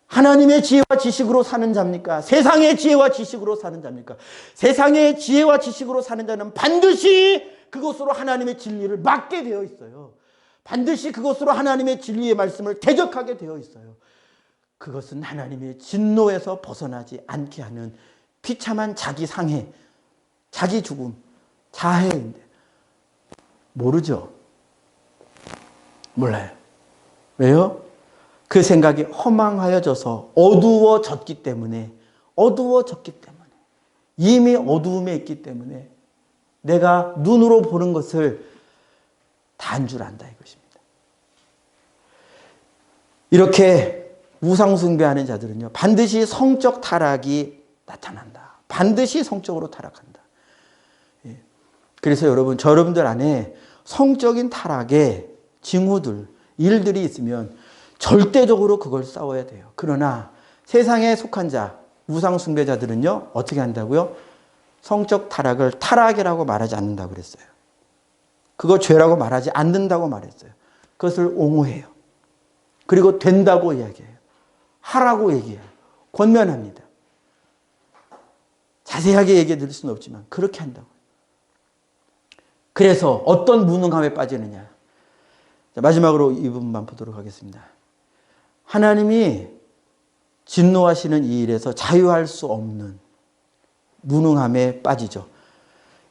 하나님의 지혜와 지식으로 사는 자입니까? 세상의 지혜와 지식으로 사는 자입니까? 세상의 지혜와 지식으로 사는 자는 반드시 그것으로 하나님의 진리를 막게 되어 있어요. 반드시 그것으로 하나님의 진리의 말씀을 대적하게 되어 있어요. 그것은 하나님의 진노에서 벗어나지 않게 하는 비참한 자기 상해, 자기 죽음, 자해인데 모르죠? 몰라요. 왜요? 그 생각이 허망하여져서 어두워졌기 때문에 이미 어두움에 있기 때문에 내가 눈으로 보는 것을 다 한 줄 안다 이것입니다. 이렇게 우상숭배하는 자들은요, 반드시 성적 타락이 나타난다. 반드시 성적으로 타락한다. 그래서 여러분들 안에 성적인 타락의 징후들, 일들이 있으면 절대적으로 그걸 싸워야 돼요. 그러나 세상에 속한 자, 우상숭배자들은요, 어떻게 한다고요? 성적 타락을 타락이라고 말하지 않는다고 그랬어요. 그거 죄라고 말하지 않는다고 말했어요. 그것을 옹호해요. 그리고 된다고 이야기해요. 하라고 얘기해요. 권면합니다. 자세하게 얘기해 드릴 수는 없지만 그렇게 한다고. 그래서 어떤 무능함에 빠지느냐. 자, 마지막으로 이 부분만 보도록 하겠습니다. 하나님이 진노하시는 이 일에서 자유할 수 없는 무능함에 빠지죠.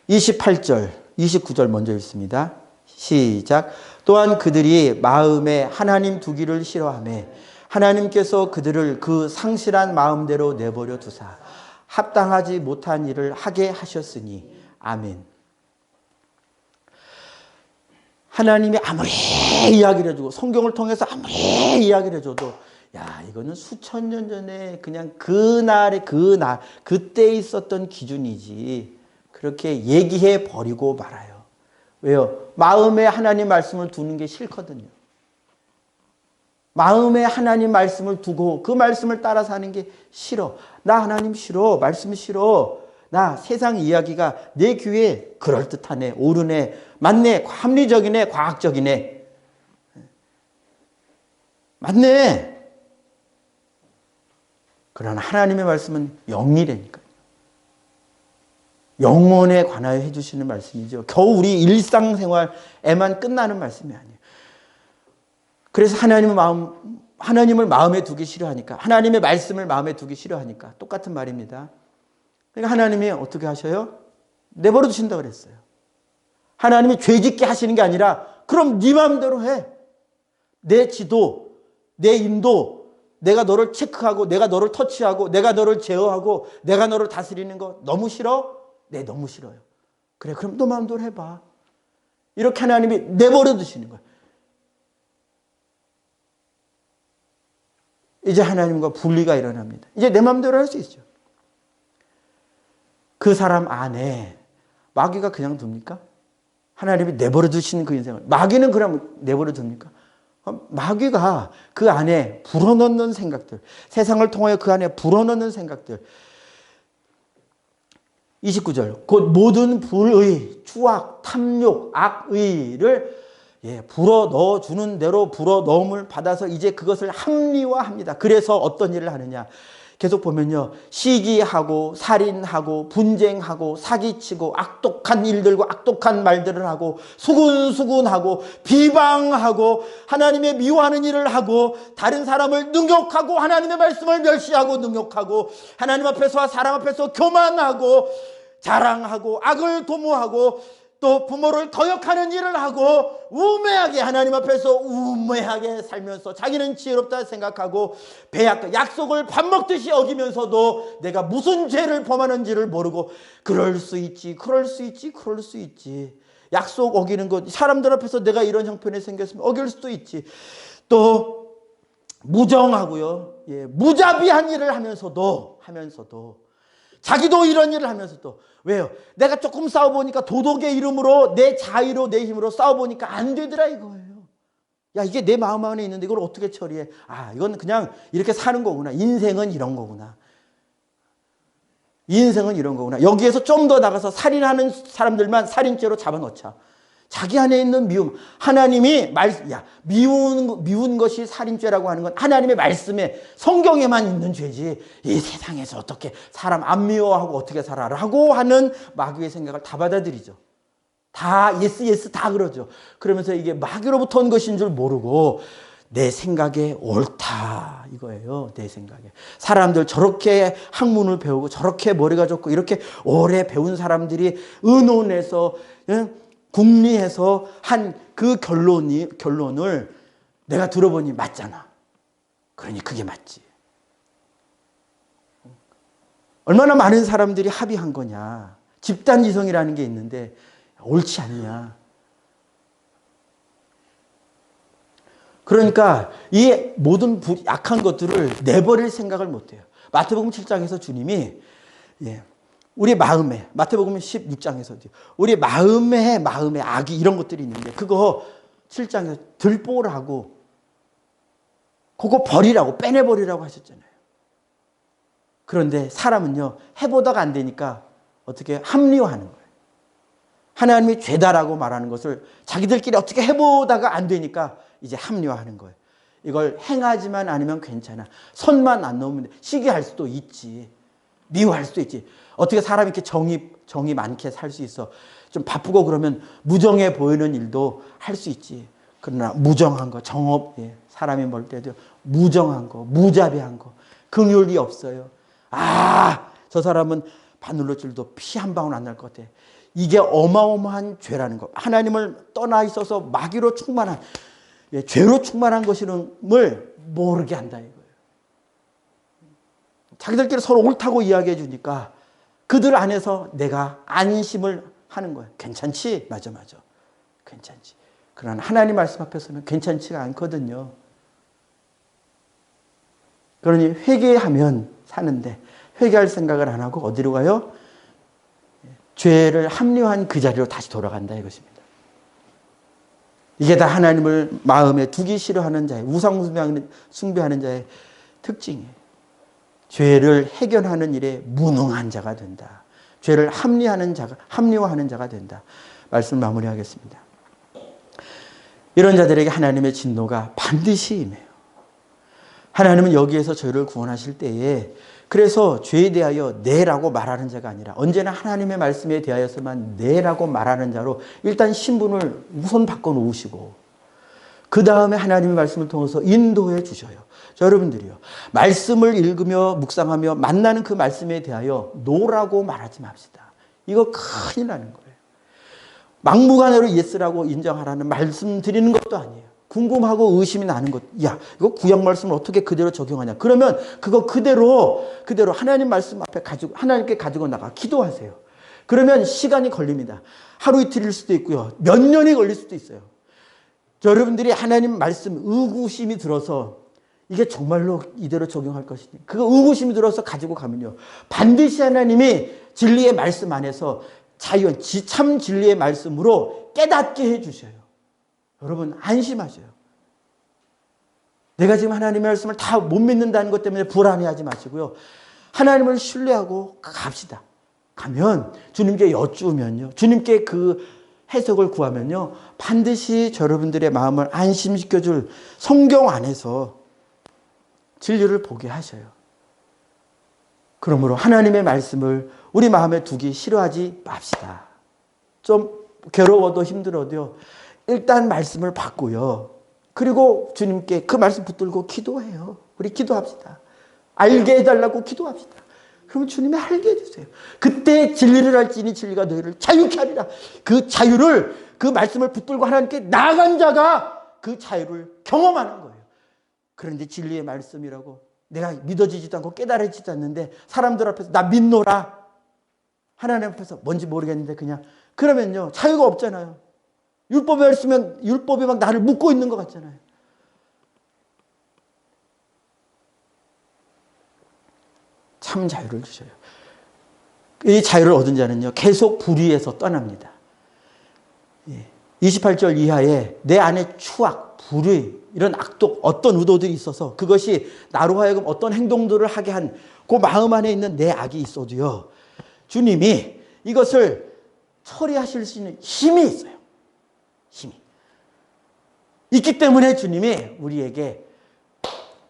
28절, 29절 먼저 읽습니다. 시작. 또한 그들이 마음에 하나님 두기를 싫어하며 하나님께서 그들을 그 상실한 마음대로 내버려 두사 합당하지 못한 일을 하게 하셨으니 아멘. 하나님이 아무리 이야기를 해주고 성경을 통해서 아무리 이야기를 해줘도 야, 이거는 수천 년 전에 그냥 그때 있었던 기준이지 그렇게 얘기해 버리고 말아요. 왜요? 마음에 하나님 말씀을 두는 게 싫거든요. 마음에 하나님 말씀을 두고 그 말씀을 따라 사는 게 싫어. 나 하나님 싫어. 말씀 싫어. 나 세상 이야기가 내 귀에 그럴듯하네. 옳으네. 맞네. 합리적이네. 과학적이네. 맞네. 그러나 하나님의 말씀은 영리라니까요. 영혼에 관하여 해주시는 말씀이죠. 겨우 우리 일상생활에만 끝나는 말씀이 아니에요. 그래서 하나님을 마음에 두기 싫어하니까, 하나님의 말씀을 마음에 두기 싫어하니까 똑같은 말입니다. 그러니까 하나님이 어떻게 하셔요? 내버려 두신다고 그랬어요. 하나님이 죄짓게 하시는 게 아니라 그럼 네 마음대로 해. 내 지도, 내 인도, 내가 너를 체크하고 내가 너를 터치하고 내가 너를 제어하고 내가 너를 다스리는 거 너무 싫어? 네, 너무 싫어요. 그래, 그럼 너 마음대로 해봐. 이렇게 하나님이 내버려 두시는 거예요. 이제 하나님과 분리가 일어납니다. 이제 내 마음대로 할 수 있죠. 그 사람 안에 마귀가 그냥 둡니까? 하나님이 내버려 두시는 그 인생을. 마귀는 그럼 내버려 둡니까? 마귀가 그 안에 불어넣는 생각들, 세상을 통하여 그 안에 불어넣는 생각들. 29절. 곧 모든 불의, 추악, 탐욕, 악의를 불어넣어 주는 대로 불어넣음을 받아서 이제 그것을 합리화합니다. 그래서 어떤 일을 하느냐. 계속 보면요. 시기하고 살인하고 분쟁하고 사기치고 악독한 일들과 악독한 말들을 하고 수군수군하고 비방하고 하나님의 미워하는 일을 하고 다른 사람을 능욕하고 하나님의 말씀을 멸시하고 능욕하고 하나님 앞에서와 사람 앞에서 교만하고 자랑하고 악을 도모하고 또 부모를 거역하는 일을 하고 우매하게 하나님 앞에서 우매하게 살면서 자기는 지혜롭다 생각하고 약속을 밥 먹듯이 어기면서도 내가 무슨 죄를 범하는지를 모르고 그럴 수 있지. 약속 어기는 것, 사람들 앞에서 내가 이런 형편이 생겼으면 어길 수도 있지. 또 무정하고요. 무자비한 일을 하면서도 자기도 이런 일을 하면서도 왜요? 내가 조금 싸워보니까 도덕의 이름으로 내 자유로 내 힘으로 싸워보니까 안 되더라 이거예요. 야, 이게 내 마음 안에 있는데 이걸 어떻게 처리해? 아, 이건 그냥 이렇게 사는 거구나. 인생은 이런 거구나. 여기에서 좀 더 나가서 살인하는 사람들만 살인죄로 잡아놓자. 자기 안에 있는 미움. 하나님이 미운 것이 살인죄라고 하는 건 하나님의 말씀에 성경에만 있는 죄지. 이 세상에서 어떻게 사람 안 미워하고 어떻게 살아라고 하는 마귀의 생각을 다 받아들이죠. 다 예스 다 그러죠. 그러면서 이게 마귀로부터 온 것인 줄 모르고 내 생각에 옳다 이거예요. 내 생각에. 사람들 저렇게 학문을 배우고 저렇게 머리가 좋고 이렇게 오래 배운 사람들이 의논해서 궁리해서 한 그 결론을 내가 들어보니 맞잖아. 그러니 그게 맞지. 얼마나 많은 사람들이 합의한 거냐. 집단 이성이라는 게 있는데 옳지 않냐. 그러니까 이 모든 약한 것들을 내버릴 생각을 못해요. 마태복음 7장에서 주님이 우리 마음에, 마태복음 16장에서도 우리 마음에 악이 이런 것들이 있는데 그거 7장에서 들보라고 그거 버리라고 빼내버리라고 하셨잖아요. 그런데 사람은요 해보다가 안 되니까 어떻게 합리화하는 거예요. 하나님이 죄다라고 말하는 것을 자기들끼리 어떻게 해보다가 안 되니까 이제 합리화하는 거예요. 이걸 행하지만 않으면 괜찮아. 선만 안 넘으면 돼. 시기할 수도 있지. 미워할 수도 있지. 어떻게 사람이 이렇게 정이 많게 살 수 있어. 좀 바쁘고 그러면 무정해 보이는 일도 할 수 있지. 그러나 무정한 거, 정업, 사람이 볼 때도 무정한 거, 무자비한 거, 긍휼이 없어요. 저 사람은 바늘로 찔도 피 한 방울 안 날 것 같아. 이게 어마어마한 죄라는 거. 하나님을 떠나 있어서 마귀로 충만한, 죄로 충만한 것임을 모르게 한다 이거예요. 자기들끼리 서로 옳다고 이야기해 주니까 그들 안에서 내가 안심을 하는 거예요. 괜찮지? 맞아. 괜찮지. 그러나 하나님 말씀 앞에서는 괜찮지가 않거든요. 그러니 회개하면 사는데 회개할 생각을 안 하고 어디로 가요? 죄를 합리화한 그 자리로 다시 돌아간다 이것입니다. 이게 다 하나님을 마음에 두기 싫어하는 자의, 우상 숭배하는 자의 특징이에요. 죄를 해결하는 일에 무능한 자가 된다. 죄를 합리화하는 자가 된다. 말씀 마무리하겠습니다. 이런 자들에게 하나님의 진노가 반드시 임해요. 하나님은 여기에서 저희를 구원하실 때에 그래서 죄에 대하여 네라고 말하는 자가 아니라 언제나 하나님의 말씀에 대하여서만 네라고 말하는 자로 일단 신분을 우선 바꿔놓으시고 그 다음에 하나님의 말씀을 통해서 인도해 주셔요. 자, 여러분들이요. 말씀을 읽으며 묵상하며 만나는 그 말씀에 대하여 노라고 말하지 맙시다. 이거 큰일 나는 거예요. 막무가내로 예스라고 인정하라는 말씀 드리는 것도 아니에요. 궁금하고 의심이 나는 것. 야, 이거 구약 말씀을 어떻게 그대로 적용하냐. 그러면 그거 그대로 하나님 말씀 앞에 하나님께 가지고 나가 기도하세요. 그러면 시간이 걸립니다. 하루 이틀일 수도 있고요. 몇 년이 걸릴 수도 있어요. 여러분들이 하나님 말씀 의구심이 들어서 이게 정말로 이대로 적용할 것이니 그거 의구심이 들어서 가지고 가면요. 반드시 하나님이 진리의 말씀 안에서 참 진리의 말씀으로 깨닫게 해주셔요. 여러분 안심하세요. 내가 지금 하나님의 말씀을 다 못 믿는다는 것 때문에 불안해하지 마시고요. 하나님을 신뢰하고 갑시다. 가면 주님께 여쭈면요. 주님께 그 해석을 구하면요. 반드시 여러분들의 마음을 안심시켜줄 성경 안에서 진리를 보게 하셔요. 그러므로 하나님의 말씀을 우리 마음에 두기 싫어하지 맙시다. 좀 괴로워도 힘들어도요. 일단 말씀을 받고요. 그리고 주님께 그 말씀 붙들고 기도해요. 우리 기도합시다. 알게 해달라고 기도합시다. 그러면 주님이 알게 해주세요. 그때 진리를 알지니 진리가 너희를 자유케 하리라. 그 자유를, 그 말씀을 붙들고 하나님께 나아간 자가 그 자유를 경험하는 거예요. 그런데 진리의 말씀이라고 내가 믿어지지도 않고 깨달아지지도 않는데 사람들 앞에서 나 믿노라. 하나님 앞에서 뭔지 모르겠는데 그냥 그러면요. 자유가 없잖아요. 율법이 있으면 율법이 막 나를 묶고 있는 것 같잖아요. 참 자유를 주셔요. 이 자유를 얻은 자는요. 계속 불의에서 떠납니다. 28절 이하에 내 안에 추악, 불의, 이런 악독, 어떤 의도들이 있어서 그것이 나로 하여금 어떤 행동들을 하게 한 그 마음 안에 있는 내 악이 있어도요. 주님이 이것을 처리하실 수 있는 힘이 있어요. 힘이. 있기 때문에 주님이 우리에게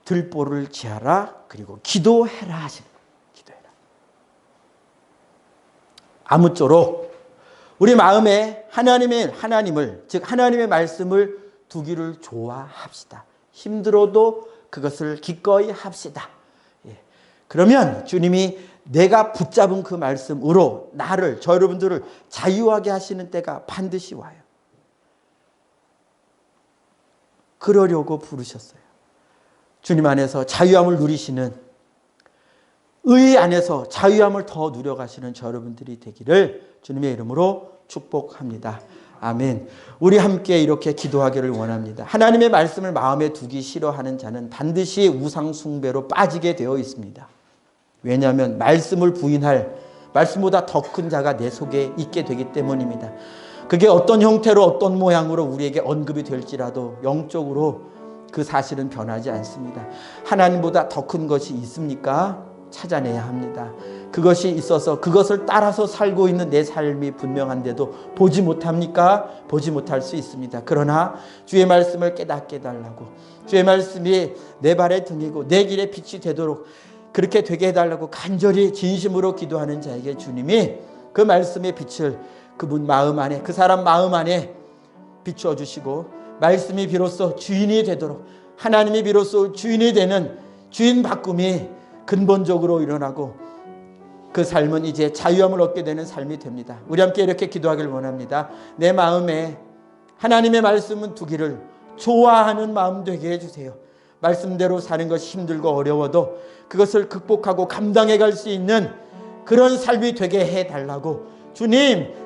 들보를 지하라 그리고 기도해라 하시는 거예요. 기도해라. 아무쪼록 우리 마음에 하나님을 즉 하나님의 말씀을 두기를 좋아합시다. 힘들어도 그것을 기꺼이 합시다. 그러면 주님이 내가 붙잡은 그 말씀으로 저 여러분들을 자유하게 하시는 때가 반드시 와요. 그러려고 부르셨어요. 주님 안에서 자유함을 누리시는, 의 안에서 자유함을 더 누려가시는 저 여러분들이 되기를 주님의 이름으로 축복합니다. 아멘. 우리 함께 이렇게 기도하기를 원합니다. 하나님의 말씀을 마음에 두기 싫어하는 자는 반드시 우상 숭배로 빠지게 되어 있습니다. 왜냐하면 말씀을 부인할, 말씀보다 더 큰 자가 내 속에 있게 되기 때문입니다. 그게 어떤 형태로 어떤 모양으로 우리에게 언급이 될지라도 영적으로 그 사실은 변하지 않습니다. 하나님보다 더 큰 것이 있습니까? 찾아내야 합니다. 그것이 있어서 그것을 따라서 살고 있는 내 삶이 분명한데도 보지 못합니까? 보지 못할 수 있습니다. 그러나 주의 말씀을 깨닫게 해달라고, 주의 말씀이 내 발의 등이고 내 길의 빛이 되도록 그렇게 되게 해달라고 간절히 진심으로 기도하는 자에게 주님이 그 말씀의 빛을 그분 마음 안에, 그 사람 마음 안에 비추어 주시고, 말씀이 비로소 주인이 되도록, 하나님이 비로소 주인이 되는 주인 바꿈이 근본적으로 일어나고 그 삶은 이제 자유함을 얻게 되는 삶이 됩니다. 우리 함께 이렇게 기도하길 원합니다. 내 마음에 하나님의 말씀은 두기를 좋아하는 마음 되게 해주세요. 말씀대로 사는 것이 힘들고 어려워도 그것을 극복하고 감당해 갈 수 있는 그런 삶이 되게 해달라고,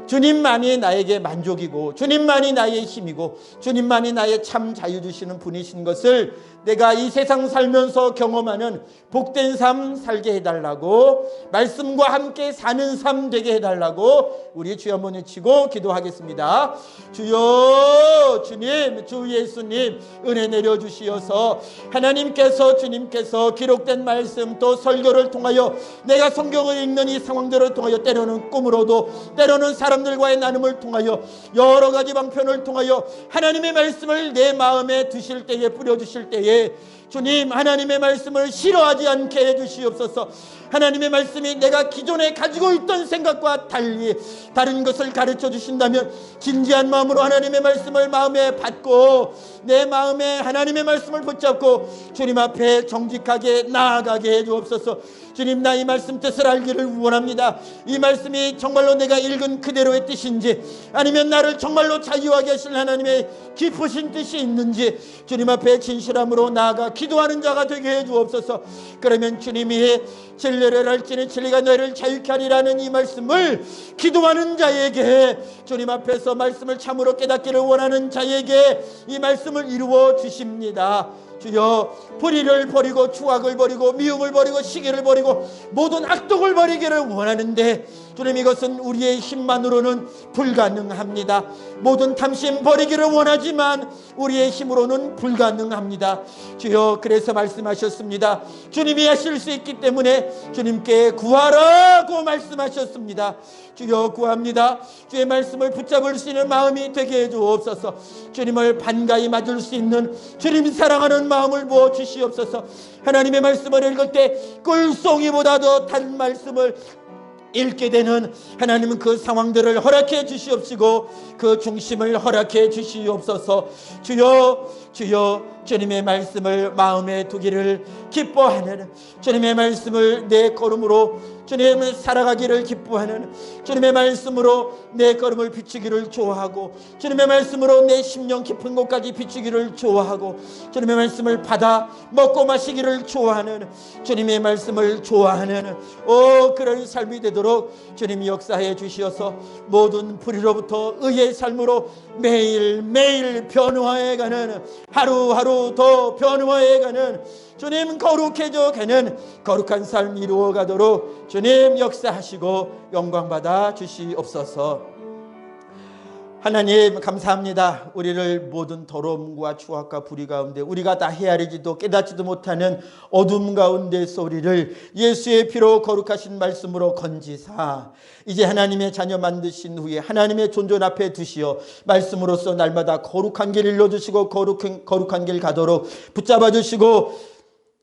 주님만이 나에게 만족이고 주님만이 나의 힘이고 주님만이 나의 참 자유 주시는 분이신 것을 내가 이 세상 살면서 경험하는 복된 삶 살게 해달라고, 말씀과 함께 사는 삶 되게 해달라고 우리 주여 한번 외치고 기도하겠습니다. 주여, 주님, 주 예수님 은혜 내려주시어서 하나님께서, 주님께서 기록된 말씀 또 설교를 통하여 내가 성경을 읽는 이 상황들을 통하여 때로는 꿈으로도 때로는 사람들과의 나눔을 통하여 여러 가지 방편을 통하여 하나님의 말씀을 내 마음에 두실 때에, 뿌려주실 때에 주님, 하나님의 말씀을 싫어하지 않게 해주시옵소서. 하나님의 말씀이 내가 기존에 가지고 있던 생각과 달리 다른 것을 가르쳐 주신다면 진지한 마음으로 하나님의 말씀을 마음에 받고 내 마음에 하나님의 말씀을 붙잡고 주님 앞에 정직하게 나아가게 해주옵소서. 주님, 나 이 말씀 뜻을 알기를 원합니다. 이 말씀이 정말로 내가 읽은 그대로의 뜻인지, 아니면 나를 정말로 자유하게 하실 하나님의 깊으신 뜻이 있는지 주님 앞에 진실함으로 나아가 기도하는 자가 되게 해주옵소서. 그러면 주님이 진리를 알지니 진리가 너희를 자유케 하리라는 이 말씀을 기도하는 자에게, 주님 앞에서 말씀을 참으로 깨닫기를 원하는 자에게 이 말씀을 이루어 주십니다. 주여, 불의를 버리고 추악을 버리고 미움을 버리고 시기를 버리고 모든 악독을 버리기를 원하는데 주님, 이것은 우리의 힘만으로는 불가능합니다. 모든 탐심 버리기를 원하지만 우리의 힘으로는 불가능합니다. 주여, 그래서 말씀하셨습니다. 주님이 하실 수 있기 때문에 주님께 구하라고 말씀하셨습니다. 주여, 구합니다. 주의 말씀을 붙잡을 수 있는 마음이 되게 해주옵소서. 주님을 반가이 맞을 수 있는 주님 사랑하는 마음을 부어 주시옵소서. 하나님의 말씀을 읽을 때 꿀송이보다도 단 말씀을 읽게 되는 하나님은 그 상황들을 허락해 주시옵시고 그 중심을 허락해 주시옵소서. 주여, 주여, 주님의 말씀을 마음에 두기를 기뻐하는, 주님의 말씀을 내 걸음으로 주님을 살아가기를 기뻐하는, 주님의 말씀으로 내 걸음을 비추기를 좋아하고 주님의 말씀으로 내 심령 깊은 곳까지 비추기를 좋아하고 주님의 말씀을 받아 먹고 마시기를 좋아하는, 주님의 말씀을 좋아하는 그런 삶이 되도록 주님이 역사해 주시어서 모든 불의로부터 의의 삶으로 매일매일 변화해가는, 하루하루 더 변화해가는, 주님 거룩해져 가는 거룩한 삶 이루어가도록 주님 역사하시고 영광받아 주시옵소서. 하나님, 감사합니다. 우리를 모든 더러움과 추악과 불의 가운데 우리가 다 헤아리지도 깨닫지도 못하는 어둠 가운데서 우리를 예수의 피로 거룩하신 말씀으로 건지사 이제 하나님의 자녀 만드신 후에 하나님의 존존 앞에 두시어 말씀으로서 날마다 거룩한 길 일러주시고 거룩한 길 가도록 붙잡아 주시고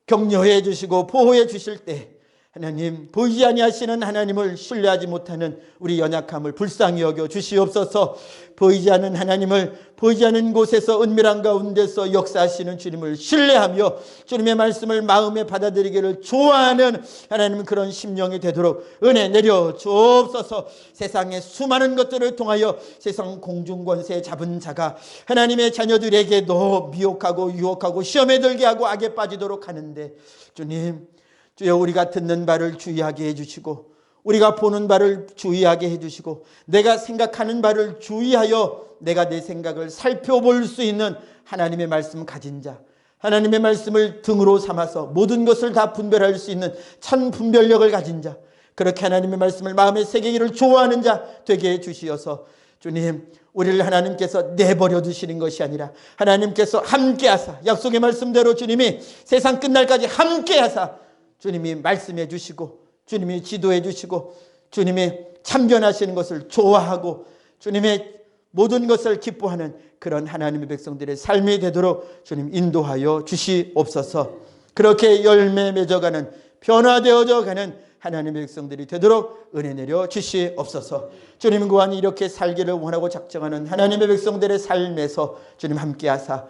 격려해 주시고 보호해 주실 때 하나님, 보이지 아니하시는 하나님을 신뢰하지 못하는 우리 연약함을 불쌍히 여겨 주시옵소서. 보이지 않는 하나님을 보이지 않는 곳에서 은밀한 가운데서 역사하시는 주님을 신뢰하며 주님의 말씀을 마음에 받아들이기를 좋아하는 하나님, 그런 심령이 되도록 은혜 내려 주옵소서. 세상의 수많은 것들을 통하여 세상 공중권세 잡은 자가 하나님의 자녀들에게도 미혹하고 유혹하고 시험에 들게 하고 악에 빠지도록 하는데 주님, 주여, 우리가 듣는 바를 주의하게 해주시고 우리가 보는 바를 주의하게 해주시고 내가 생각하는 바를 주의하여 내가 내 생각을 살펴볼 수 있는 하나님의 말씀 가진 자, 하나님의 말씀을 등으로 삼아서 모든 것을 다 분별할 수 있는 참 분별력을 가진 자, 그렇게 하나님의 말씀을 마음에 새기기를 좋아하는 자 되게 해주시어서 주님, 우리를 하나님께서 내버려 두시는 것이 아니라 하나님께서 함께하사 약속의 말씀대로 주님이 세상 끝날까지 함께하사 주님이 말씀해 주시고 주님이 지도해 주시고 주님이 참견하시는 것을 좋아하고 주님의 모든 것을 기뻐하는 그런 하나님의 백성들의 삶이 되도록 주님 인도하여 주시옵소서. 그렇게 열매 맺어가는 변화되어져 가는 하나님의 백성들이 되도록 은혜 내려 주시옵소서. 주님 또한 이렇게 살기를 원하고 작정하는 하나님의 백성들의 삶에서 주님 함께하사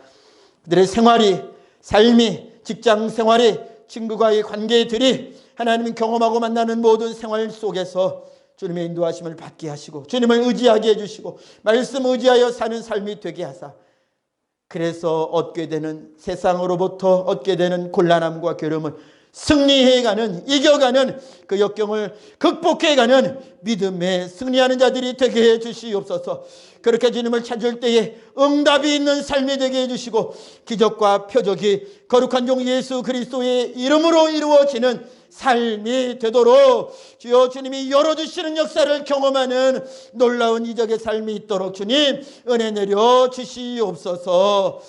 그들의 생활이, 삶이, 직장 생활이, 친구와의 관계들이 하나님을 경험하고 만나는 모든 생활 속에서 주님의 인도하심을 받게 하시고 주님을 의지하게 해주시고 말씀 의지하여 사는 삶이 되게 하사 그래서 얻게 되는 세상으로부터 얻게 되는 곤란함과 괴로움을 승리해가는, 이겨가는 그 역경을 극복해가는 믿음의 승리하는 자들이 되게 해주시옵소서. 그렇게 주님을 찾을 때에 응답이 있는 삶이 되게 해주시고 기적과 표적이 거룩한 종 예수 그리스도의 이름으로 이루어지는 삶이 되도록 주여 주님이 열어주시는 역사를 경험하는 놀라운 이적의 삶이 있도록 주님 은혜 내려 주시옵소서.